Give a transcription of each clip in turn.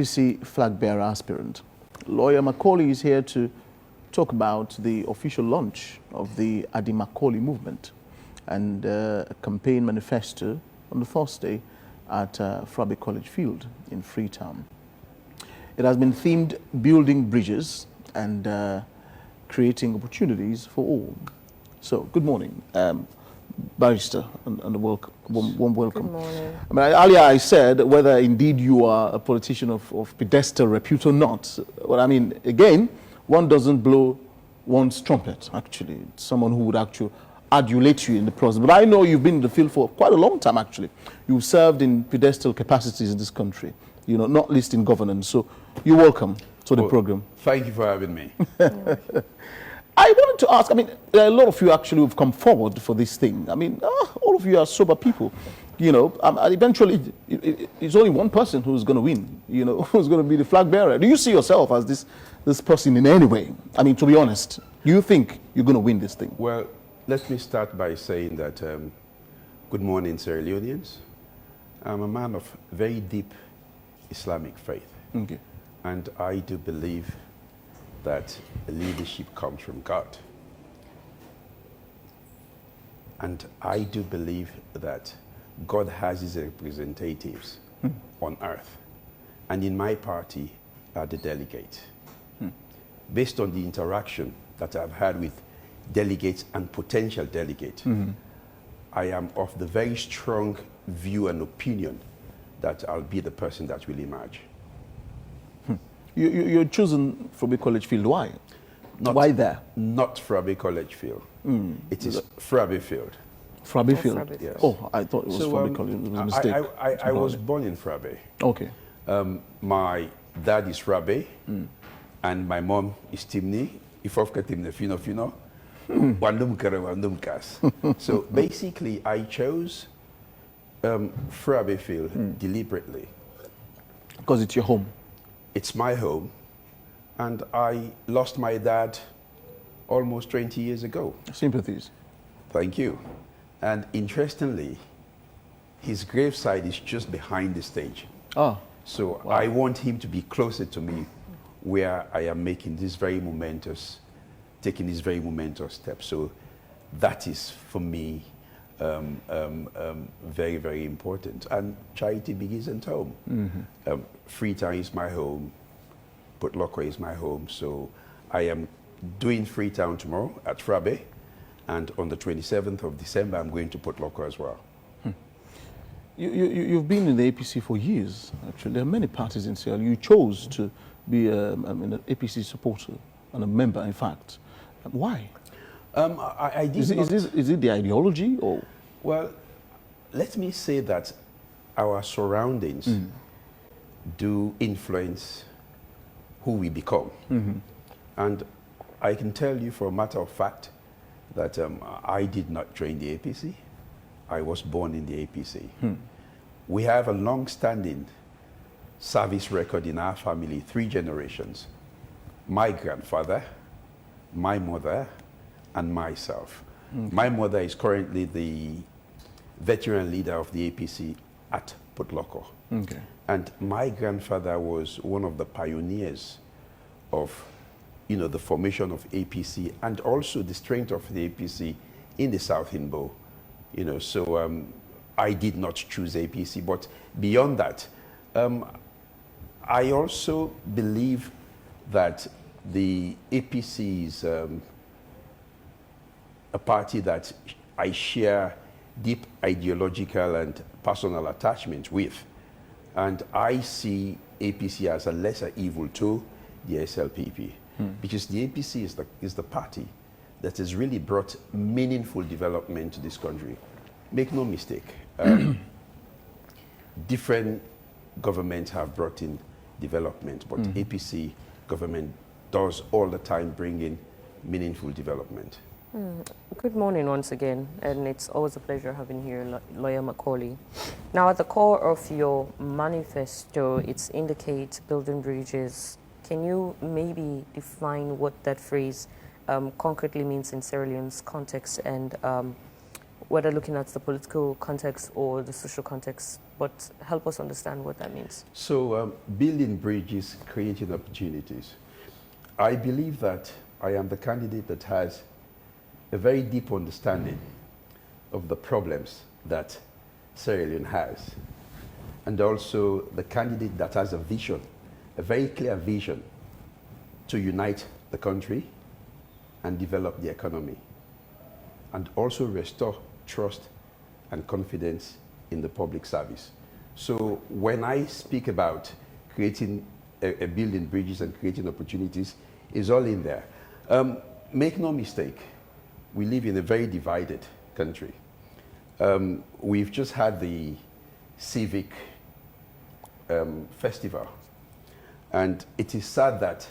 APC flag bearer aspirant. Lawyer Macauley is here to talk about the official launch of the Macauley movement and a campaign manifesto on the Thursday at Frabe College Field in Freetown. It has been themed building bridges and creating opportunities for all. So, good morning, Barrister, and a warm welcome. Good morning. I mean, earlier I said whether indeed you are a politician of pedestal repute or not. Well, I mean, again, one doesn't blow one's trumpet, actually. It's someone who would actually adulate you in the process. But I know you've been in the field for quite a long time, actually. You've served in pedestal capacities in this country, you know, not least in governance. So you're welcome to the program. Thank you for having me. I wanted to ask, I mean, there are a lot of you actually who've come forward for this thing. I mean, all of you are sober people, you know. Eventually, it's only one person who's going to win, you know, who's going to be the flag bearer. Do you see yourself as this person in any way? I mean, to be honest, do you think you're going to win this thing? Well, let me start by saying that good morning, Sierra Leoneans. I'm a man of very deep Islamic faith. Okay. And I do believe that leadership comes from God. And I do believe that God has his representatives on earth. And in my party are the delegates. Based on the interaction that I've had with delegates and potential delegates, I am of the very strong view and opinion that I'll be the person that will emerge. You're chosen from a college field. Why? Why there? Not Frabe College Field. It is Frabe Field. Frabe Field? Frabe. Yes. Oh, I thought it was Frabe College. It was a mistake. I was born in Frabe. Okay. My dad is Frabe, and my mom is Timni. Ifofka Timne Fino. Wandum Kere Wandum Kas. So basically, I chose Frabe Field deliberately. Because it's your home. It's my home, and I lost my dad almost 20 years ago. Sympathies. Thank you. And interestingly, his graveside is just behind the stage. Oh. So wow. I want him to be closer to me where I am making this very momentous, taking this very momentous step. So that is, for me, very, very important. And charity begins at home. Freetown is my home. Port Loko is my home. So I am doing Freetown tomorrow at Frabe. And on the 27th of December, I'm going to Port Loko as well. You've been in the APC for years, actually. There are many parties in Sierra Leone. You chose to be an APC supporter and a member, in fact. Why? I did is it the ideology or? Well, let me say that our surroundings do influence who we become. And I can tell you for a matter of fact that I did not join the APC. I was born in the APC. We have a long-standing service record in our family, 3 generations. My grandfather, my mother, and myself. My mother is currently the veteran leader of the APC at Port Loko. Okay. And my grandfather was one of the pioneers of, you know, the formation of APC and also the strength of the APC in the South Himbo. You know, so I did not choose APC, but beyond that, I also believe that the APC is a party that I share deep ideological and personal attachment with. And I see APC as a lesser evil to the SLPP, because the APC is the party that has really brought meaningful development to this country. Make no mistake, different governments have brought in development, but APC government does all the time bring in meaningful development. Good morning once again, and it's always a pleasure having here Lawyer Macauley. Now, at the core of your manifesto, it indicates building bridges. Can you maybe define what that phrase concretely means in Sierra Leone's context, and whether looking at the political context or the social context but help us understand what that means. So building bridges, creating opportunities. I believe that I am the candidate that has a very deep understanding of the problems that Sierra Leone has, and also the candidate that has a vision, a very clear vision to unite the country and develop the economy, and also restore trust and confidence in the public service. So when I speak about creating a building bridges and creating opportunities, is all in there. Make no mistake, we live in a very divided country. We've just had the civic festival, and it is sad that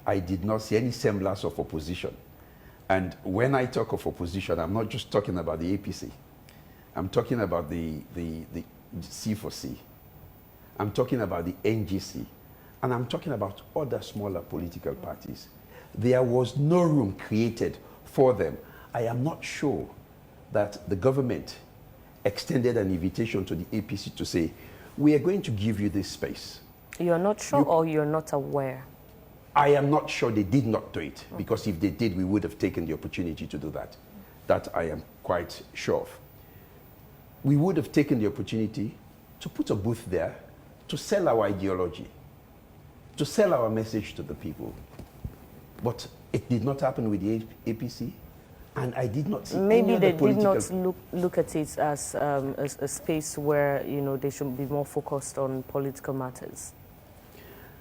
I did not see any semblance of opposition. And when I talk of opposition, I'm not just talking about the APC. I'm talking about the C4C. I'm talking about the NGC. And I'm talking about other smaller political parties. There was no room created for them. I am not sure that the government extended an invitation to the APC to say, we are going to give you this space. You're not sure or you're not aware? I am not sure they did not do it, because if they did, we would have taken the opportunity to do that. That I am quite sure of. We would have taken the opportunity to put a booth there, to sell our ideology, to sell our message to the people. But it did not happen with the APC, and I did not see maybe any they other did not look at it as a space where, you know, they should be more focused on political matters.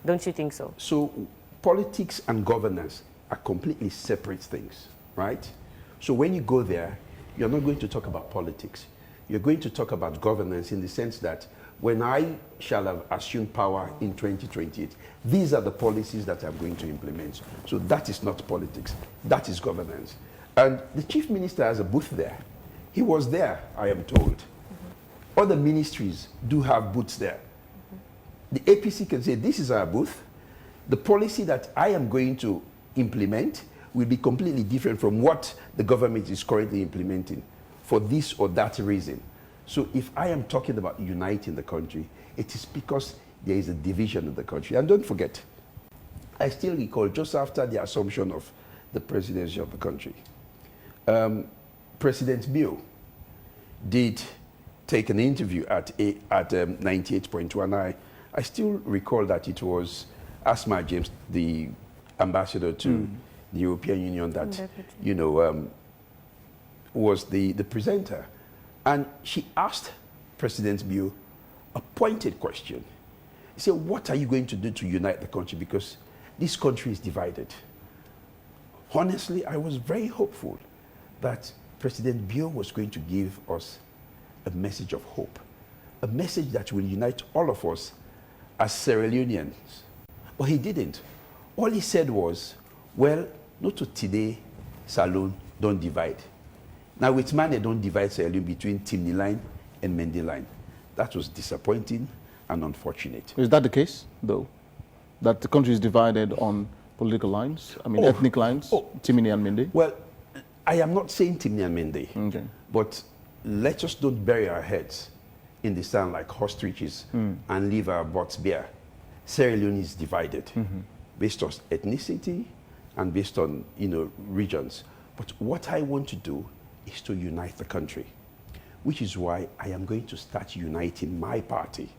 Don't you think so? So politics and governance are completely separate things, right? So when you go there, you're not going to talk about politics. You're going to talk about governance in the sense that when I shall have assumed power in 2028, these are the policies that I'm going to implement. So that is not politics, that is governance. And the chief minister has a booth there. He was there, I am told. Other ministries do have booths there. The APC can say, this is our booth. The policy that I am going to implement will be completely different from what the government is currently implementing for this or that reason. So if I am talking about uniting the country, it is because there is a division in the country. And don't forget, I still recall just after the assumption of the presidency of the country, President Bill did take an interview at 98.1. And I still recall that it was Asma James, the ambassador to the European Union, that was the presenter. And she asked President Bill a pointed question. He said, what are you going to do to unite the country? Because this country is divided. Honestly, I was very hopeful that President Bill was going to give us a message of hope, a message that will unite all of us as Sierra Leoneans. But he didn't. All he said was, well, not to today, Salone, don't divide. Now, with man, they don't divide Sierra Leone between Timni line and Mendy line. That was disappointing and unfortunate. Is that the case, though? That the country is divided on political lines? I mean, ethnic lines? Timni and Mendy? Well, I am not saying Timni and Mendy. Okay. But let's just don't bury our heads in the sand like ostriches and leave our butts bare. Sierra Leone is divided based on ethnicity and based on, regions. But what I want to do is to unite the country, which is why I am going to start uniting my party.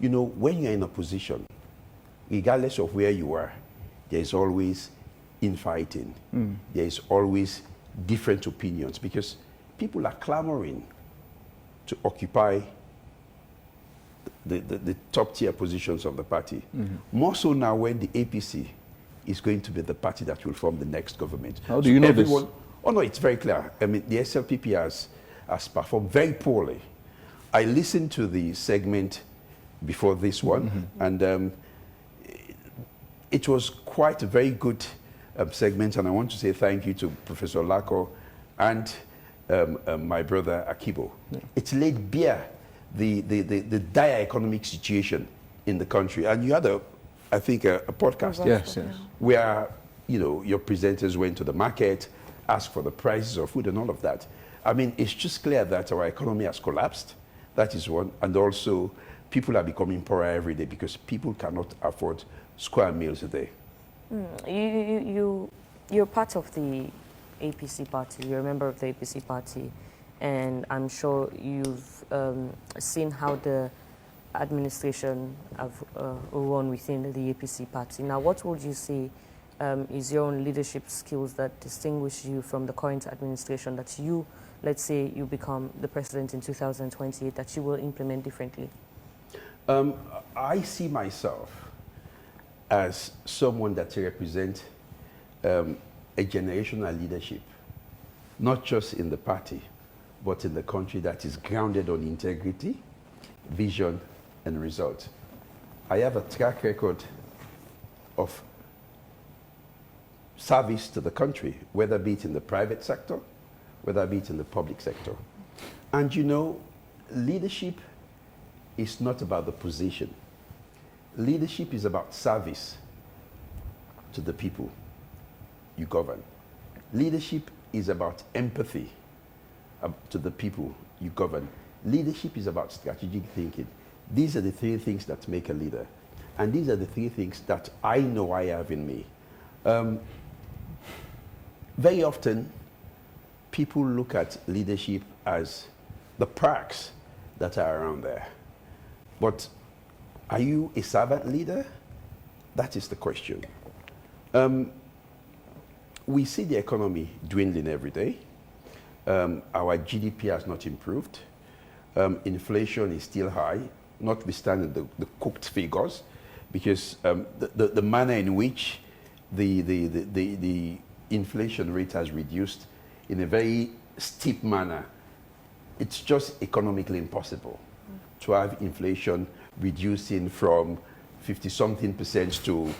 When you're in opposition, regardless of where you are, there is always infighting. There is always different opinions because people are clamoring to occupy the top tier positions of the party. More so now when the APC is going to be the party that will form the next government. How do you know this? Oh no, it's very clear. I mean, the SLPP has performed very poorly. I listened to the segment before this one, and it was quite a very good segment, and I want to say thank you to Professor Lako and my brother Akibo. Yeah. It laid bare the dire economic situation in the country. And you had I think a podcast. Yes. Where, your presenters went to the market, asked for the prices of food and all of that. I mean, it's just clear that our economy has collapsed, That is one. And also, people are becoming poorer every day because people cannot afford square meals a day. You're part of the APC party. You're a member of the APC party. And I'm sure you've seen how the administration have run within the APC party. Now, what would you say is your own leadership skills that distinguish you from the current administration that you, let's say you become the president in 2028, that you will implement differently? I see myself as someone that represents a generational leadership, not just in the party, but in the country that is grounded on integrity, vision, and result. I have a track record of service to the country, whether be it in the private sector, whether be it in the public sector. And you know, leadership is not about the position. Leadership is about service to the people you govern. Leadership is about empathy to the people you govern. Leadership is about strategic thinking. These are the three things that make a leader. And these are the three things that I know I have in me. Very often, people look at leadership as the perks that are around there. But are you a servant leader? That is the question. We see the economy dwindling every day. Our GDP has not improved. Inflation is still high, notwithstanding the cooked figures, because the manner in which the inflation rate has reduced in a very steep manner, it's just economically impossible to have inflation reducing from 50-something% to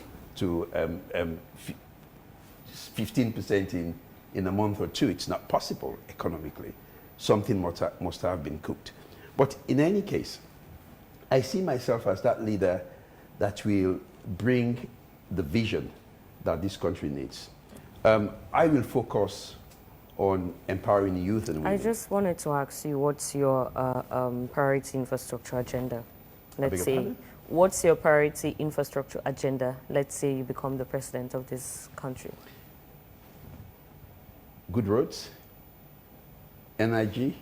15% in a month or two. It's not possible economically. Something must have been cooked. But in any case, I see myself as that leader that will bring the vision that this country needs. I will focus on empowering youth and women. I just wanted to ask you, what's your priority infrastructure agenda? Let's say, what's your priority infrastructure agenda? Let's say you become the president of this country. Good roads, energy,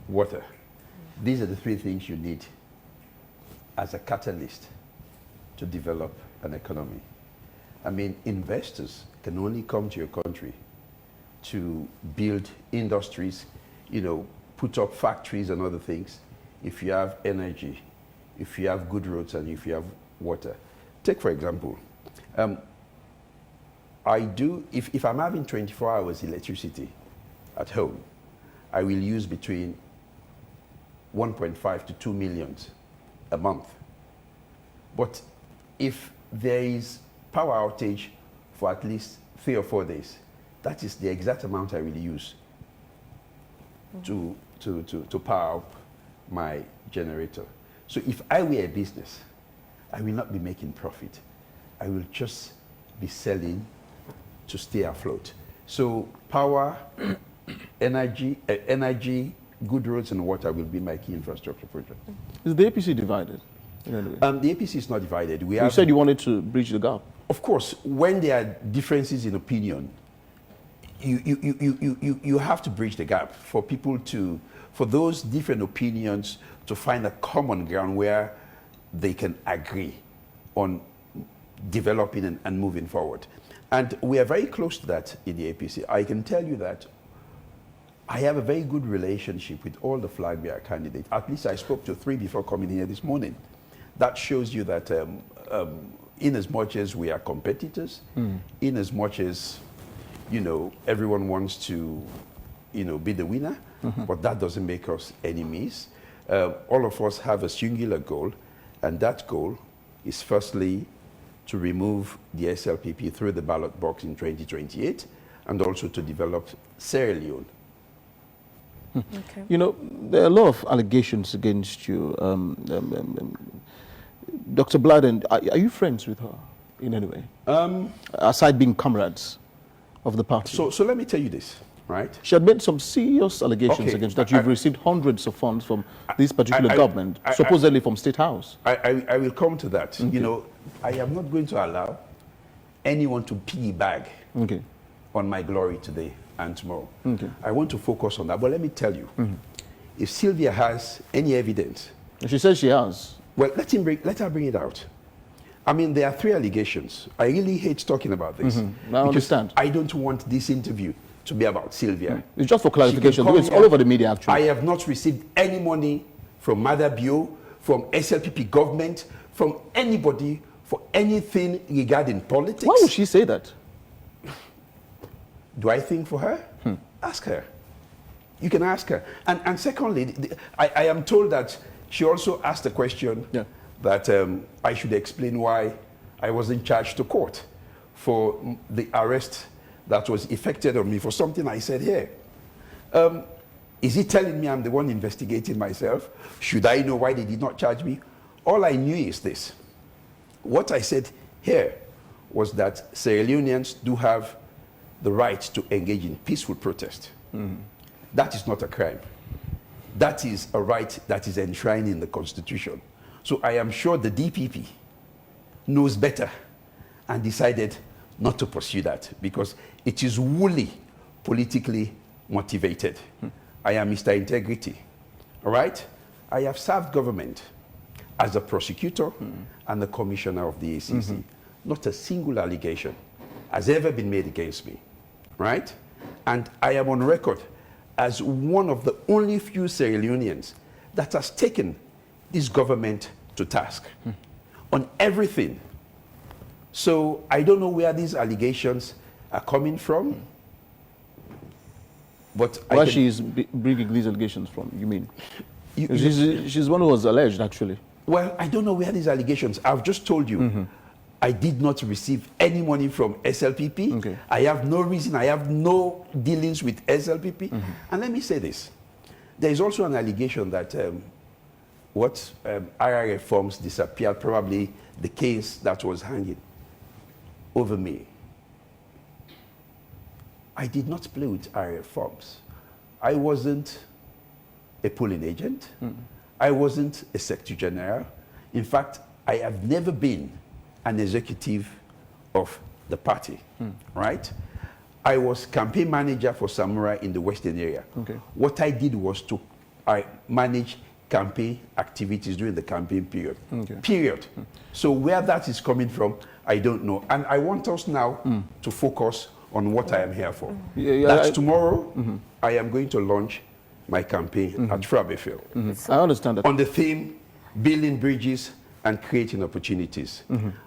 water. These are the three things you need as a catalyst to develop an economy. I mean, investors can only come to your country to build industries, you know, put up factories and other things if you have energy, if you have good roads, and if you have water. Take, for example, if I'm having 24 hours electricity at home, I will use between 1.5 to 2 million a month. But if there is power outage for at least 3 or 4 days, that is the exact amount I will use to power up my generator. So if I were a business, I will not be making profit. I will just be selling to stay afloat. So power, energy, good roads and water will be my key infrastructure project. Is the APC divided in any way? The APC is not divided. You said you wanted to bridge the gap. Of course, when there are differences in opinion, you have to bridge the gap for people to, for those different opinions to find a common ground where they can agree on developing and moving forward. And we are very close to that in the APC. I can tell you that I have a very good relationship with all the flag bearer candidates. At least I spoke to 3 before coming here this morning. That shows you that in as much as we are competitors, in as much as, you know, everyone wants to, you know, be the winner, but that doesn't make us enemies. All of us have a singular goal, and that goal is firstly to remove the SLPP through the ballot box in 2028, and also to develop Sierra Leone. Okay. You know, there are a lot of allegations against you. Dr. Bladden, are you friends with her in any way? Aside being comrades of the party. So let me tell you this. right? She had made some serious allegations Okay, against that you've received hundreds of funds from this particular government, supposedly from State House. I will come to that. Okay. You know, I am not going to allow anyone to piggyback Okay. on my glory today and tomorrow. Okay. I want to focus on that. But let me tell you, if Sylvia has any evidence, She says she has. well, let her bring it out. I mean, there are 3 allegations. I really hate talking about this. I because understand. I don't want this interview to be about Sylvia. It's just for clarification, She can because it's come all here. over the media, actually. I have not received any money from Mother Bio, from SLPP government, from anybody for anything regarding politics. Why would she say that? Do I think for her? Ask her. You can ask her. And secondly, I am told that she also asked a question that I should explain why I wasn't charged to court for the arrest that was effected on me for something I said here. Is he telling me I'm the one investigating myself? Should I know why they did not charge me? All I knew is this. What I said here was that Sierra Leoneans do have the right to engage in peaceful protest. That is not a crime. That is a right that is enshrined in the Constitution. So I am sure the DPP knows better and decided not to pursue that because it is wholly politically motivated. I am Mr. Integrity, all right? I have served government as a prosecutor and the commissioner of the ACC. Not a single allegation has ever been made against me, right? And I am on record as one of the only few Sierra Leoneans that has taken this government to task on everything. So I don't know where these allegations are coming from. But Where she's bringing these allegations from, you mean? She's one who was alleged, actually. Well, I don't know where these allegations. I've just told you. I did not receive any money from SLPP. Okay. I have no reason. I have no dealings with SLPP. And let me say this. There is also an allegation that IRA forms disappeared, probably the case that was hanging over me. I did not play with IRA forms. I wasn't a polling agent. I wasn't a secretary general. In fact, I have never been an executive of the party, right? I was campaign manager for Samurai in the Western area. Okay. What I did was I manage campaign activities during the campaign period. Okay. Period. So where that is coming from, I don't know. And I want us now to focus on what I am here for. That's tomorrow, I am going to launch my campaign at Frabefield. I understand that. On the theme, building bridges and creating opportunities.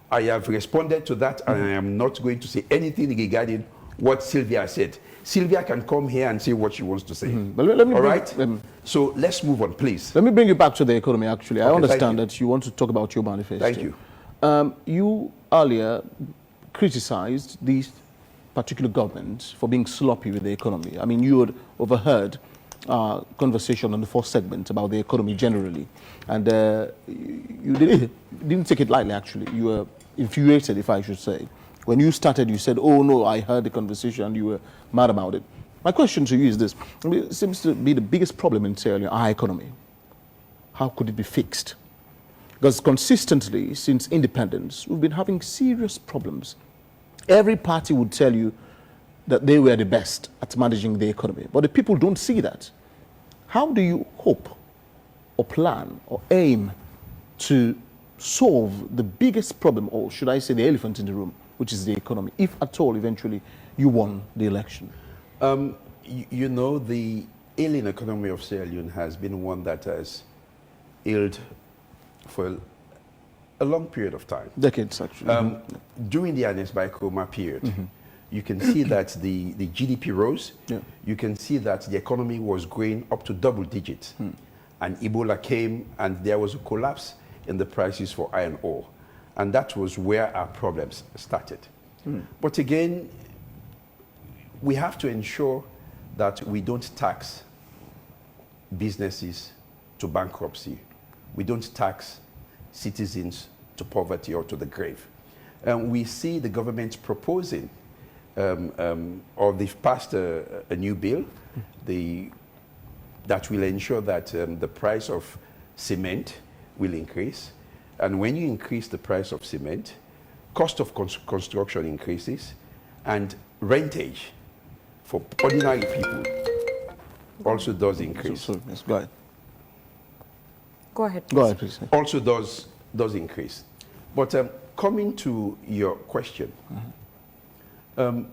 I have responded to that and I am not going to say anything regarding what Sylvia said. Sylvia can come here and say what she wants to say. But let me All bring- right? So let's move on, please. Let me bring you back to the economy, actually. I Okay, understand thank that you want to talk about your manifesto. Thank you. You earlier criticized these particular government for being sloppy with the economy. I mean, you had overheard conversation on the first segment about the economy generally, and you didn't take it lightly, actually. You were infuriated, if I should say. When you started, you said, oh no, I heard the conversation, and you were mad about it. My question to you is this. I mean, it seems to be the biggest problem in Sierra Leone, our economy. How could it be fixed? Because consistently, since independence, we've been having serious problems. Every party would tell you that they were the best at managing the economy, but the people don't see that. How do you hope or plan or aim to solve the biggest problem, or should I say the elephant in the room, which is the economy, if at all eventually you won the election? You know, the ailing economy of Sierra Leone has been one that has ailed for a long period of time. Decades, actually. During the Ernest Bai Koroma period, you can see that the GDP rose. Yeah. You can see that the economy was growing up to double digits. And Ebola came and there was a collapse in the prices for iron ore. And that was where our problems started. But again, we have to ensure that we don't tax businesses to bankruptcy. We don't tax citizens to poverty or to the grave. We see the government proposing or they've passed a new bill that will ensure that the price of cement will increase. And when you increase the price of cement, cost of construction increases, and rentage for ordinary people also does increase. So, yes, go ahead. Go ahead. Go ahead, please. Also does increase. But coming to your question,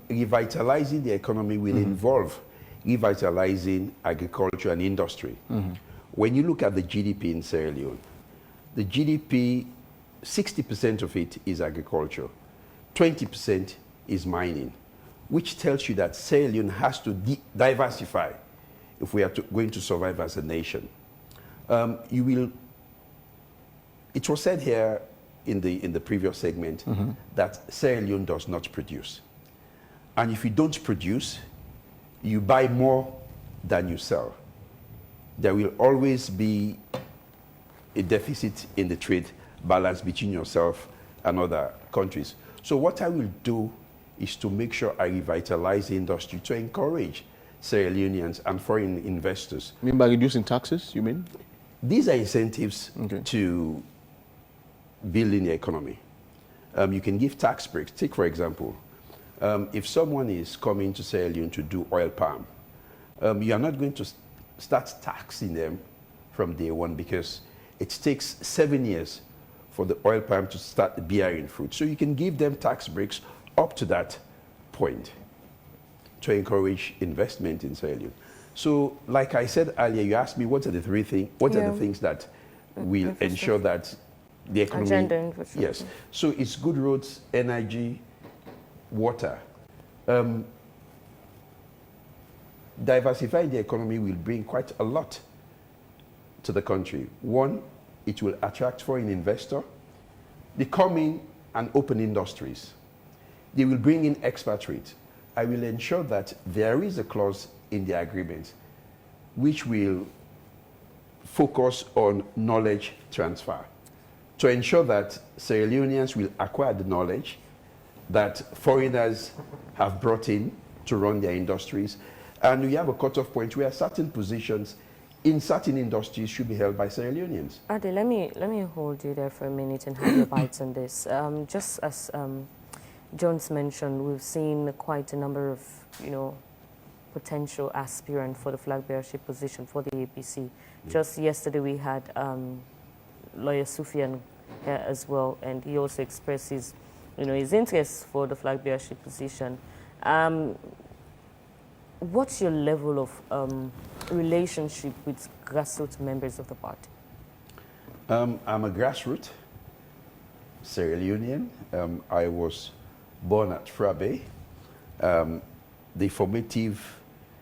revitalizing the economy will involve revitalizing agriculture and industry. When you look at the GDP in Sierra Leone, the GDP, 60% of it is agriculture, 20% is mining, which tells you that Sierra Leone has to diversify if we are going to survive as a nation. It was said here in the previous segment that Sierra Leone does not produce. And if you don't produce, you buy more than you sell. There will always be a deficit in the trade balance between yourself and other countries. So what I will do is to make sure I revitalize the industry to encourage Sierra Leoneans and foreign investors. You mean by reducing taxes, you mean? These are incentives to building the economy. You can give tax breaks. Take, for example, if someone is coming to Sierra Leone to do oil palm, you are not going to start taxing them from day one, because it takes 7 years for the oil palm to start bearing fruit. So you can give them tax breaks up to that point to encourage investment in Sierra Leone. So, like I said earlier, you asked me what are the three things, what are the things that will ensure that the economy... Agenda infrastructure. Yes. So it's good roads, energy, water. Diversifying the economy will bring quite a lot to the country. One, it will attract foreign investor. They come in and open industries. They will bring in expatriates. I will ensure that there is a clause in the agreement which will focus on knowledge transfer to ensure that Sierra Leoneans will acquire the knowledge that foreigners have brought in to run their industries. And we have a cutoff point where certain positions in certain industries should be held by Sierra Leoneans. Ade, let me hold you there for a minute and have your bites on this. Just as Jones mentioned, we've seen quite a number of, potential aspirant for the flag bearership position for the APC. Just yesterday we had lawyer Sufyan here as well, and he also expressed his interest for the flag bearership position. What's your level of relationship with grassroots members of the party? I'm a grassroots Sierra Leonean. I was born at Frabe. The formative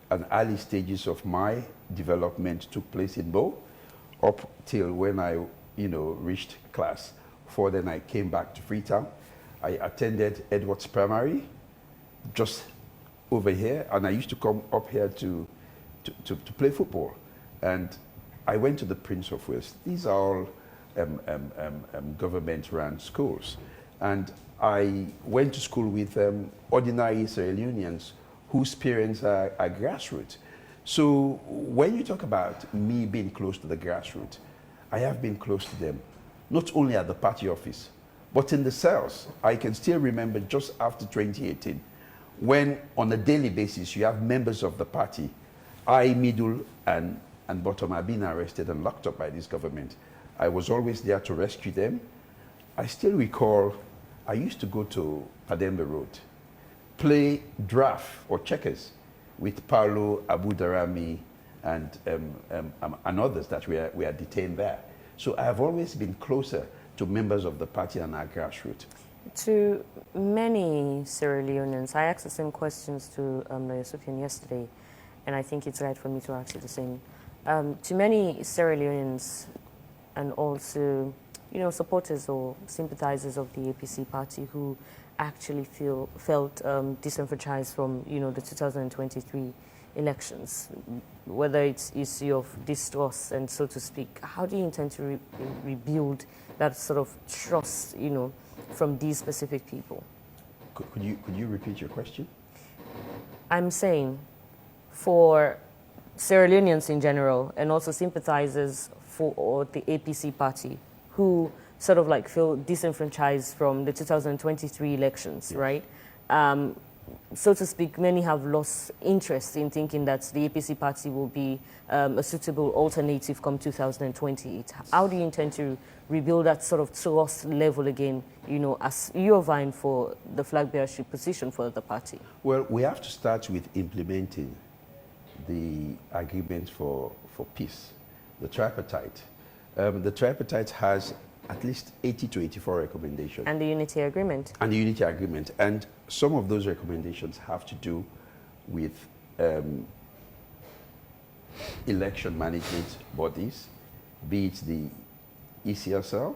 and early stages of my development took place in Bo, up till when I, reached class 4. Then I came back to Freetown. I attended Edwards Primary, just over here, and I used to come up here to play football. And I went to the Prince of Wales. These are all government-run schools. And I went to school with ordinary Sierra Leoneans whose parents are grassroots. So when you talk about me being close to the grassroots, I have been close to them, not only at the party office, but in the cells. I can still remember just after 2018, when on a daily basis you have members of the party, high, middle, and bottom, are being arrested and locked up by this government. I was always there to rescue them. I still recall, I used to go to Padembe Road, play draft or checkers with Paulo, Abu Darami, and others that were detained there. So I have always been closer to members of the party and our grassroots. To many Sierra Leoneans, I asked the same questions to Lawyer Sufyan yesterday, and I think it's right for me to ask you the same. To many Sierra Leoneans, and also, supporters or sympathizers of the APC party who actually felt disenfranchised from, the 2023 elections, whether it's issue of distrust and so to speak, how do you intend to rebuild that sort of trust, from these specific people? Could you repeat your question? I'm saying for Sierra Leoneans in general and also sympathizers for the APC party who sort of like feel disenfranchised from the 2023 elections, right? So to speak, many have lost interest in thinking that the APC party will be a suitable alternative come 2028. How do you intend to rebuild that sort of trust level again, you know, as you're vying for the flag bearership position for the party? Well, we have to start with implementing the agreement for peace, the tripartite. The tripartite has at least 80 to 84 recommendations. And the unity agreement. And the unity agreement. And some of those recommendations have to do with election management bodies, be it the ECSL,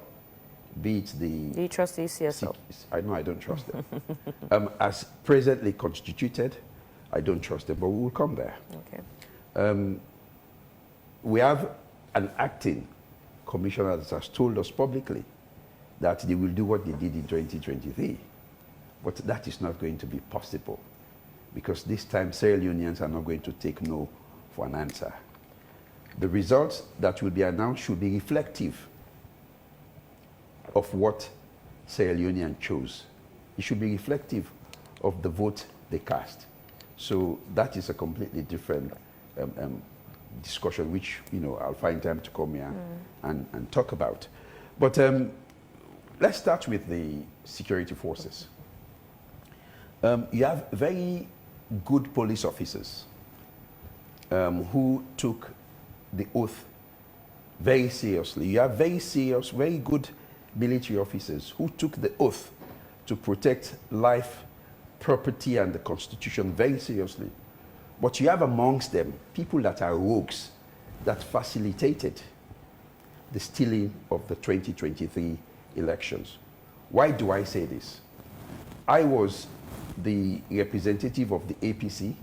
be it the... Do you trust the ECSL? I know I don't trust them. As presently constituted, I don't trust them, but we will come there. Okay. We have an acting commissioner that has told us publicly that they will do what they did in 2023. But that is not going to be possible because this time Sierra Leoneans are not going to take no for an answer. The results that will be announced should be reflective of what Sierra Leoneans chose. It should be reflective of the vote they cast. So that is a completely different discussion, which, you know, I'll find time to come here and talk about. But let's start with the security forces. You have very good police officers who took the oath very seriously. You have very serious, very good military officers who took the oath to protect life, property, and the Constitution very seriously. But you have amongst them people that are rogues that facilitated the stealing of the 2023 elections. Why do I say this? I was the representative of the APC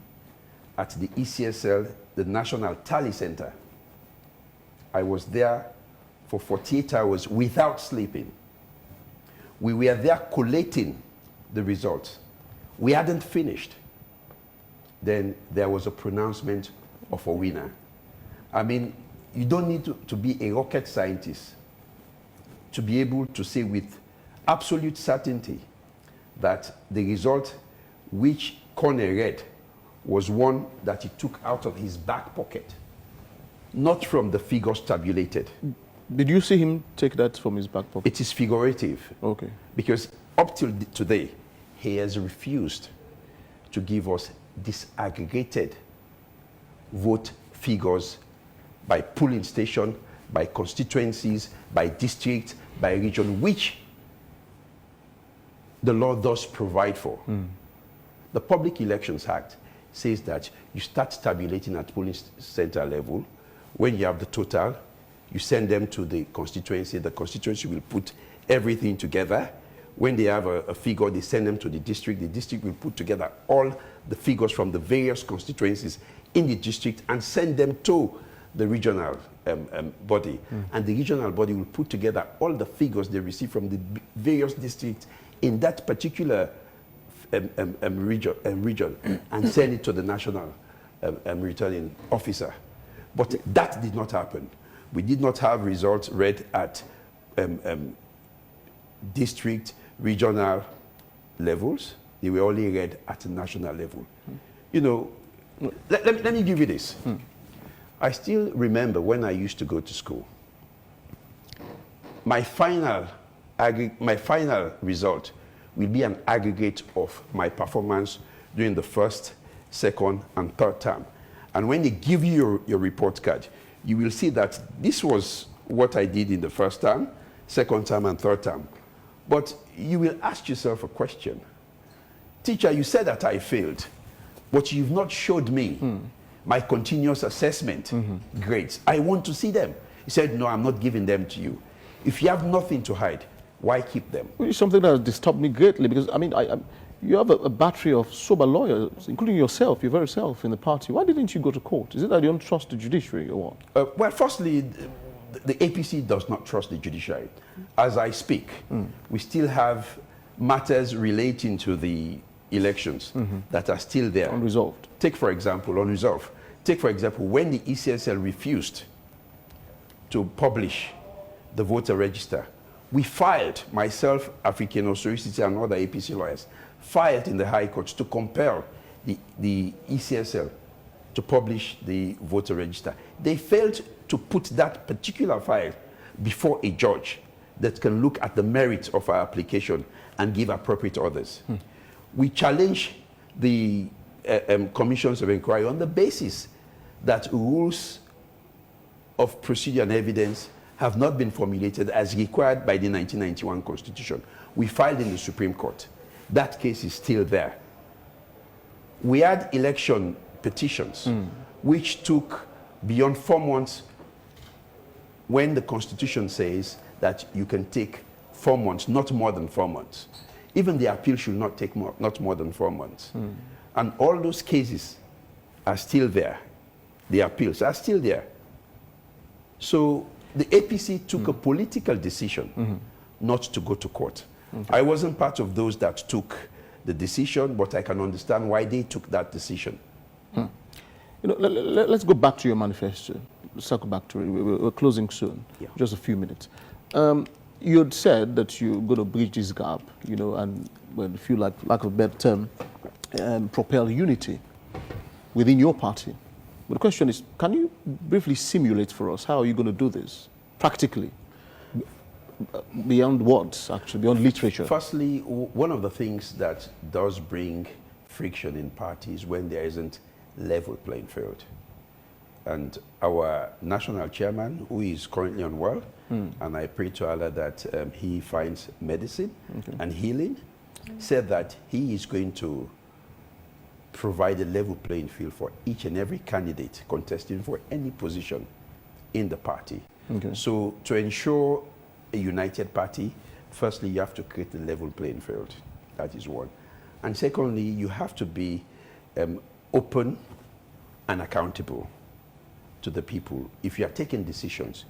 at the ECSL, the National Tally Center. I was there for 48 hours without sleeping. We were there collating the results. We hadn't finished. Then there was a pronouncement of a winner. I mean, you don't need to be a rocket scientist to be able to say with absolute certainty that the result which Corner read was one that he took out of his back pocket, not from the figures tabulated. Did you see him take that from his back pocket? It is figurative. Okay. Because up till today, he has refused to give us disaggregated vote figures by polling station, by constituencies, by district, by region, which the law does provide for. The Public Elections Act says that you start tabulating at polling center level. When you have the total, you send them to the constituency will put everything together. When they have a figure, they send them to the district will put together all the figures from the various constituencies in the district and send them to the regional body. And the regional body will put together all the figures they receive from the various districts in that particular region and send it to the national returning officer. But that did not happen. We did not have results read at district, regional levels. They were only read at the national level. You know, let me give you this. I still remember when I used to go to school. My final result will be an aggregate of my performance during the first, second, and third term. And when they give you your report card, you will see that this was what I did in the first term, second term, and third term. But you will ask yourself a question. Teacher, you said that I failed, but you've not showed me my continuous assessment grades. I want to see them. He said, no, I'm not giving them to you. If you have nothing to hide, why keep them? Well, it's something that has disturbed me greatly because, I mean, you have a battery of sober lawyers, including yourself, your very self in the party. Why didn't you go to court? Is it that you don't trust the judiciary or what? Well, firstly, the APC does not trust the judiciary. As I speak, we still have matters relating to the elections that are still there. Unresolved. Take, for example, unresolved. Take, for example, when the ECSL refused to publish the voter register, we filed, myself, African Authority, and other APC lawyers, filed in the High Court to compel the ECSL to publish the voter register. They failed to put that particular file before a judge that can look at the merits of our application and give appropriate orders. We challenge the commissions of inquiry on the basis that rules of procedure and evidence have not been formulated as required by the 1991 Constitution. We filed in the Supreme Court. That case is still there. We had election petitions, which took beyond 4 months, when the Constitution says that you can take 4 months, not more than 4 months. Even the appeal should not take not more than 4 months. And all those cases are still there. The appeals are still there. So the APC took a political decision not to go to court. I wasn't part of those that took the decision, but I can understand why they took that decision. You know, let's go back to your manifesto. Circle back to it. We're closing soon. Yeah. Just a few minutes. You had said that you're going to bridge this gap, you know, and, well, if you like of a better term, propel unity within your party. But the question is, can you briefly simulate for us how are you going to do this practically, beyond words, actually, beyond literature? Firstly, one of the things that does bring friction in parties when there isn't level playing field. And our national chairman, who is currently unwell, and I pray to Allah that he finds medicine and healing, said that he is going to provide a level playing field for each and every candidate contesting for any position in the party. So to ensure a united party, firstly, you have to create a level playing field. That is one. And secondly, you have to be open and accountable to the people. If you are taking decisions,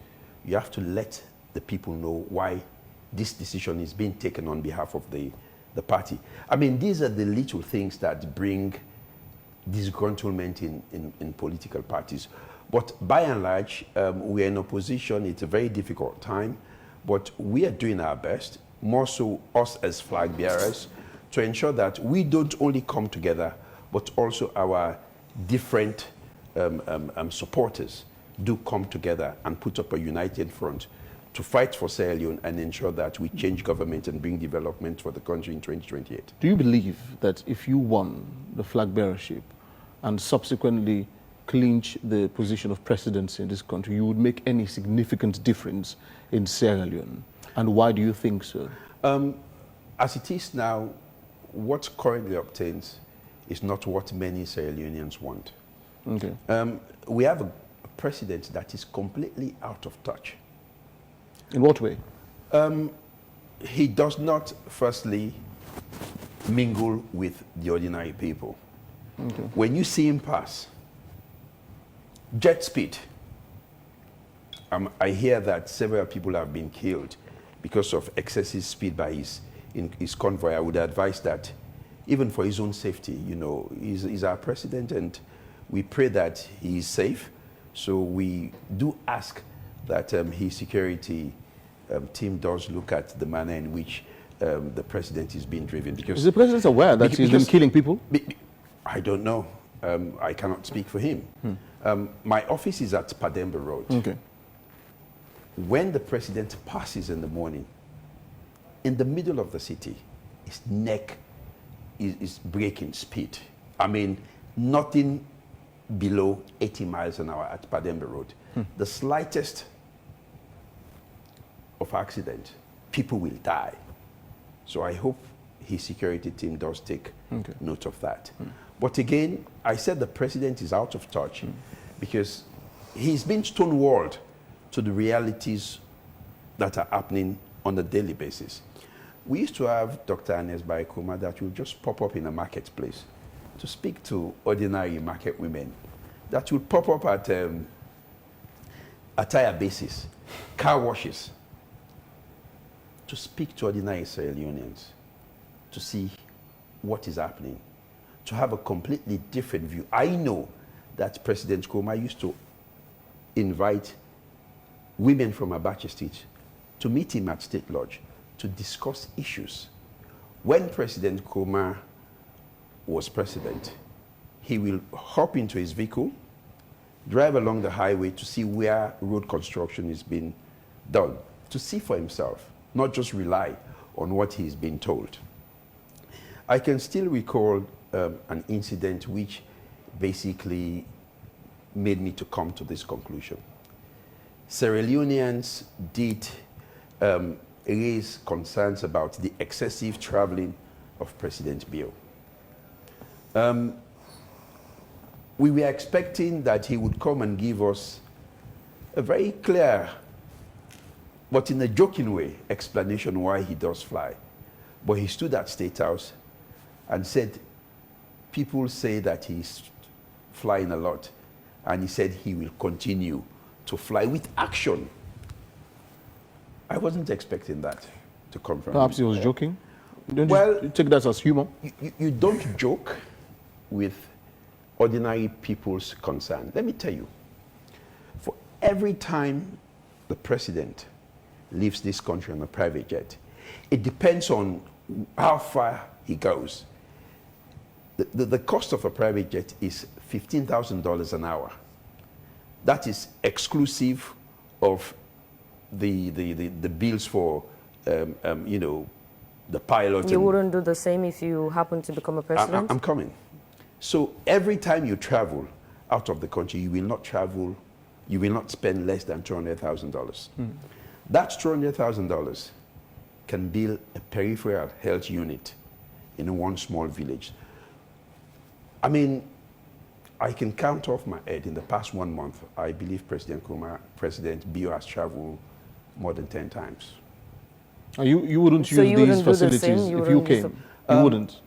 you have to let the people know why this decision is being taken on behalf of the party. I mean, these are the little things that bring disgruntlement in political parties. But by and large, we are in opposition. It's a very difficult time, but we are doing our best, more so us as flag bearers, to ensure that we don't only come together, but also our different supporters do come together and put up a united front to fight for Sierra Leone and ensure that we change government and bring development for the country in 2028. Do you believe that if you won the flag bearership and subsequently clinch the position of presidency in this country, you would make any significant difference in Sierra Leone? And why do you think so? As it is now, what currently obtains is not what many Sierra Leoneans want. We have a president that is completely out of touch. In what way? He does not, firstly, mingle with the ordinary people. When you see him pass, jet speed, I hear that several people have been killed because of excessive speed by his convoy. I would advise that, even for his own safety, you know, he's our president, and we pray that he is safe. So we do ask that his security team does look at the manner in which the president is being driven. Because is the president aware that he's been killing people? I don't know. I cannot speak for him. My office is at Pademba Road. When the president passes in the morning, in the middle of the city, his neck is breaking speed. I mean, nothing below 80 miles an hour at Pademba Road. The slightest of accident, people will die. So I hope his security team does take note of that. But again, I said the president is out of touch because he's been stonewalled to the realities that are happening on a daily basis. We used to have Dr. Anes Baikuma that will just pop up in a marketplace to speak to ordinary market women, that will pop up at attire bases, car washes, to speak to ordinary Sierra Leoneans, to see what is happening, to have a completely different view. I know that President Nkrumah used to invite women from Abacha State to meet him at State Lodge to discuss issues. When President Nkrumah was president, he will hop into his vehicle, drive along the highway to see where road construction is being done, to see for himself, not just rely on what he's been told. I can still recall an incident which basically made me to come to this conclusion. Sierra Leoneans did raise concerns about the excessive traveling of President Bio. We were expecting that he would come and give us a very clear, but in a joking way, explanation why he does fly. But he stood at State House and said, people say that he's flying a lot. And he said he will continue to fly with action. I wasn't expecting that to come from Perhaps him. he was joking? Don't Well, you take that as humor? You don't joke with ordinary people's concern. Let me tell you, for every time the president leaves this country on a private jet, it depends on how far he goes. The cost of a private jet is $15,000 an hour. That is exclusive of the bills for, you know, the pilot. You wouldn't do the same if you happen to become a president? I'm coming. So every time you travel out of the country, you will not travel, you will not spend less than $200,000. That $200,000 can build a peripheral health unit in one small village. I mean, I can count off my head in the past 1 month, I believe President Nkrumah, President Bio has traveled more than 10 times. You wouldn't So use you these wouldn't do the facilities same? if you came? You wouldn't?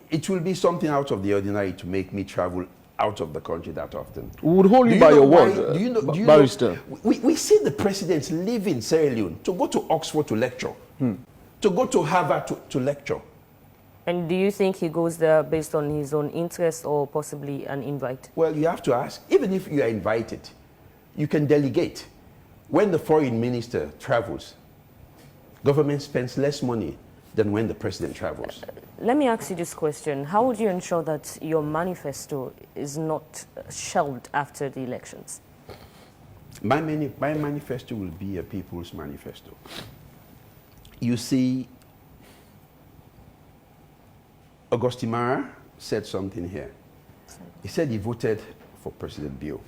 It will be something out of the ordinary to make me travel out of the country that often. We would hold Do you by know your why- word, do you know, barrister. We see the presidents leaving Sierra Leone to go to Oxford to lecture, to go to Harvard to lecture. And do you think he goes there based on his own interest or possibly an invite? Well, you have to ask, even if you are invited, you can delegate. When the foreign minister travels, government spends less money than when the president travels. Let me ask you this question. How would you ensure that your manifesto is not shelved after the elections? My manifesto will be a people's manifesto. You see, Augustine Mara said something here. He said he voted for President Bio.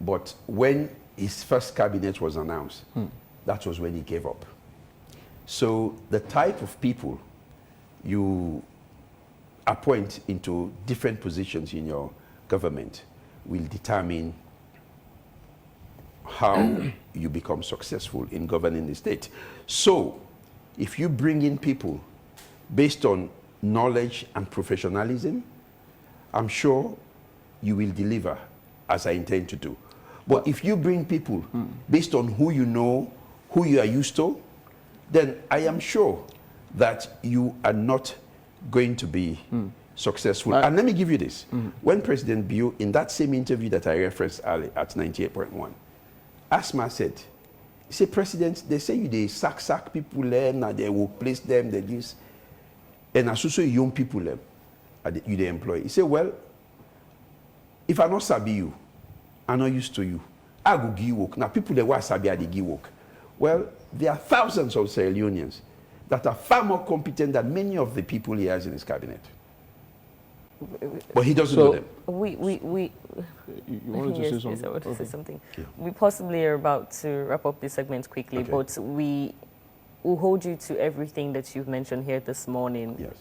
But when his first cabinet was announced, that was when he gave up. So the type of people you appoint into different positions in your government will determine how you become successful in governing the state. So if you bring in people based on knowledge and professionalism, I'm sure you will deliver as I intend to do. But if you bring people based on who you know, who you are used to, then I am sure that you are not going to be successful. And let me give you this. When President Bio, in that same interview that I referenced earlier at 98.1, Asma said, he said, President, they say you they sack people learn and they will place them, they this. And as also young people you they employ. He said, well, if I not sabi you, I'm not used to you. I go give work. Now people that were sabi they give work. Well, there are thousands of Sierra Leoneans that are far more competent than many of the people he has in his cabinet. But he doesn't know them. You wanted to say something? Yes, I want to say something. Yeah. We possibly are about to wrap up this segment quickly, Okay. but we will hold you to everything that you've mentioned here this morning. Yes.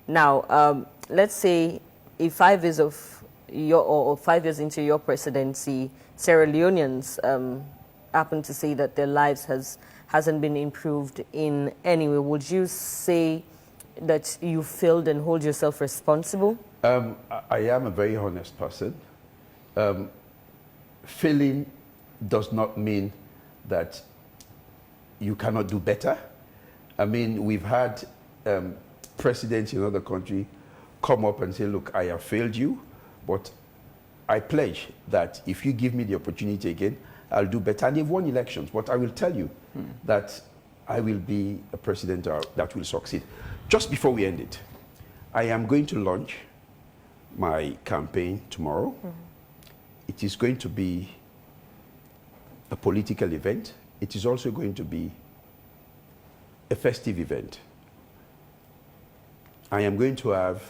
Now, let's say in 5 years of your, or 5 years into your presidency, Sierra Leoneans happen to say that their lives hasn't been improved in any way. Would you say that you failed and hold yourself responsible? I am a very honest person. Failing does not mean that you cannot do better. I mean, we've had presidents in other countries come up and say, look, I have failed you, but I pledge that if you give me the opportunity again, I'll do better. And they've won elections, but I will tell you that I will be a president that will succeed. Just before we end it, I am going to launch my campaign tomorrow. It is going to be a political event. It is also going to be a festive event. I am going to have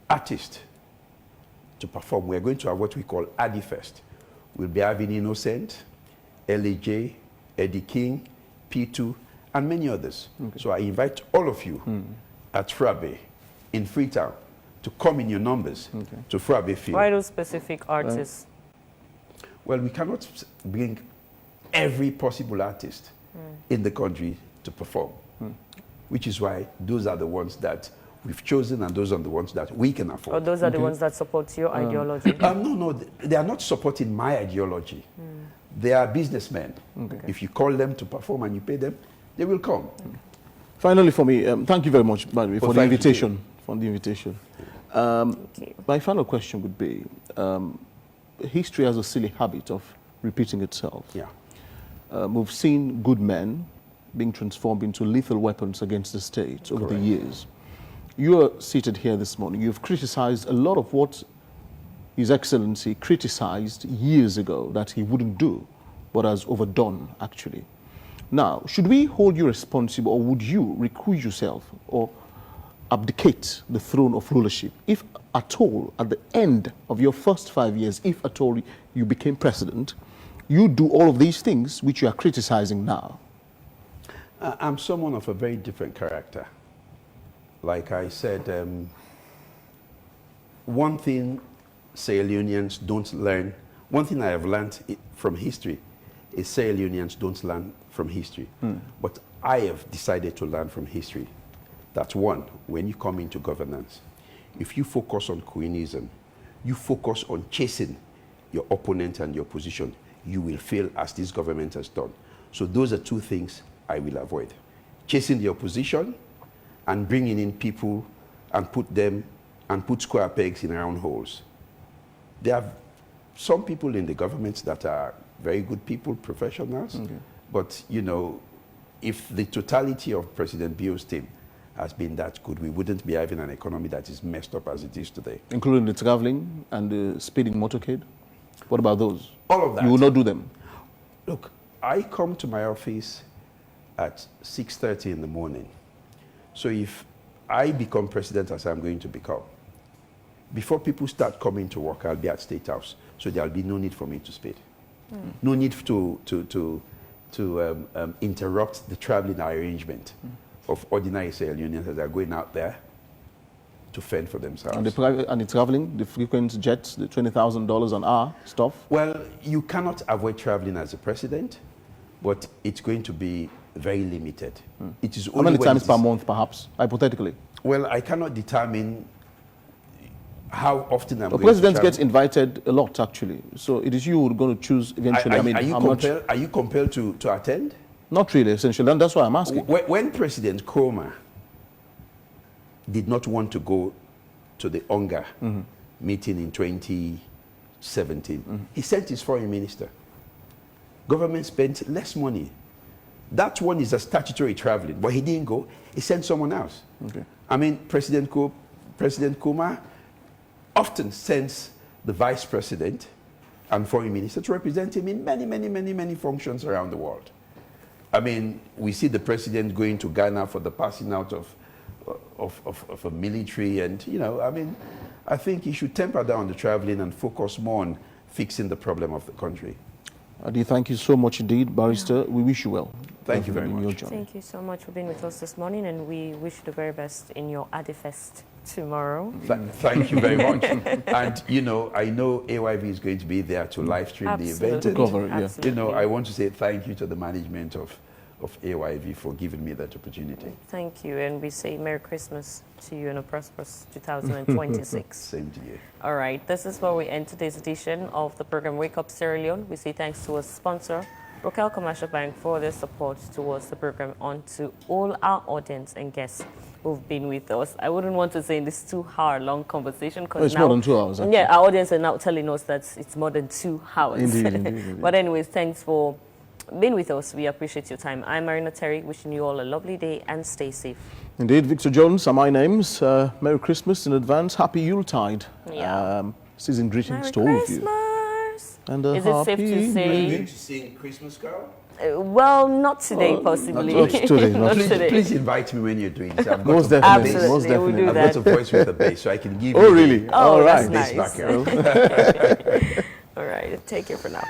artists to perform. We are going to have what we call Adi Fest. We'll be having Innocent, LAJ, Eddie King, P2, and many others. Okay. So I invite all of you at Frabe in Freetown to come in your numbers to Frabe Field. Why those specific artists? Well, we cannot bring every possible artist in the country to perform, which is why those are the ones that we've chosen and those are the ones that we can afford. Or those are the ones that support your ideology? No, they are not supporting my ideology. They are businessmen. If you call them to perform and you pay them, they will come. Finally, for me, thank you very much, by the way, for the invitation. My final question would be, history has a silly habit of repeating itself. Yeah. We've seen good men being transformed into lethal weapons against the state over the years. You are seated here this morning. You've criticized a lot of what His Excellency criticized years ago that he wouldn't do, but has overdone, actually. Now, should we hold you responsible, or would you recuse yourself or abdicate the throne of rulership, if at all, at the end of your first 5 years, if at all you became president, you do all of these things which you are criticizing now? I'm someone of a very different character. Like I said, one thing Sierra Leoneans don't learn, one thing I have learned from history is Sierra Leoneans don't learn from history. But I have decided to learn from history. That one, when you come into governance, if you focus on Queenism, you focus on chasing your opponent and your opposition, you will fail as this government has done. So those are two things I will avoid. Chasing the opposition and bringing in people and put square pegs in round holes. There are some people in the government that are very good people, professionals, but you know, if the totality of President Bio's team has been that good, we wouldn't be having an economy that is messed up as it is today. Including the traveling and the speeding motorcade? What about those? All of that. You will not do them? Look, I come to my office at 6:30 in the morning. So if I become president, as I'm going to become, before people start coming to work, I'll be at State House. So there'll be no need for me to speed. No need to interrupt the traveling arrangement of ordinary Sierra Leoneans that are going out there to fend for themselves. And the traveling, the frequent jets, the $20,000 an hour stuff? Well, you cannot avoid traveling as a president, but it's going to be very limited. It is only how many times per month, perhaps, hypothetically? Well, I cannot determine how often I'm going to travel. The president gets invited a lot, actually. So it is you who are going to choose eventually. Are you compelled to attend? Not really, essentially. And that's why I'm asking. When President Nkrumah did not want to go to the UNGA meeting in 2017, he sent his foreign minister. Government spent less money. That one is a statutory traveling, but he didn't go. He sent someone else. I mean, President Nkrumah often sends the vice president and foreign minister to represent him in many functions around the world. I mean, we see the president going to Ghana for the passing out of a military, and you know, I mean, I think he should temper down the traveling and focus more on fixing the problem of the country. Adi, thank you so much indeed, Barrister. We wish you well. Thank you very much. Thank you so much for being with us this morning, and we wish you the very best in your Adi Fest tomorrow. Thank you very much. And you know, I know AYV is going to be there to live stream the event. And, cover it, you know, I want to say thank you to the management of AYV for giving me that opportunity. Thank you, and we say Merry Christmas to you and a prosperous 2026. Same to you. All right, this is where we end today's edition of the program Wake Up Sierra Leone. We say thanks to our sponsor, Rokel Commercial Bank for their support towards the program, on to all our audience and guests who've been with us. I wouldn't want to say in this 2-hour-long conversation because it's more than 2 hours. Actually. Yeah, our audience are now telling us that it's more than 2 hours. Indeed. But anyways, thanks for being with us. We appreciate your time. I'm Marina Terry, wishing you all a lovely day and stay safe. Indeed, Victor Jones are my names. Merry Christmas in advance. Happy Yuletide. Yeah. Season greetings Merry to all of you. Christmas. And is it safe to say? To sing Christmas Carol? Well, not today, possibly. Not today. Not today. Please invite me when you're doing it. I've got Most some definitely. bass. Most Absolutely, we'll definitely. do I've that. got a voice with a bass, so I can give Oh, you really? the All that's right. nice. bass background. All right, take care for now.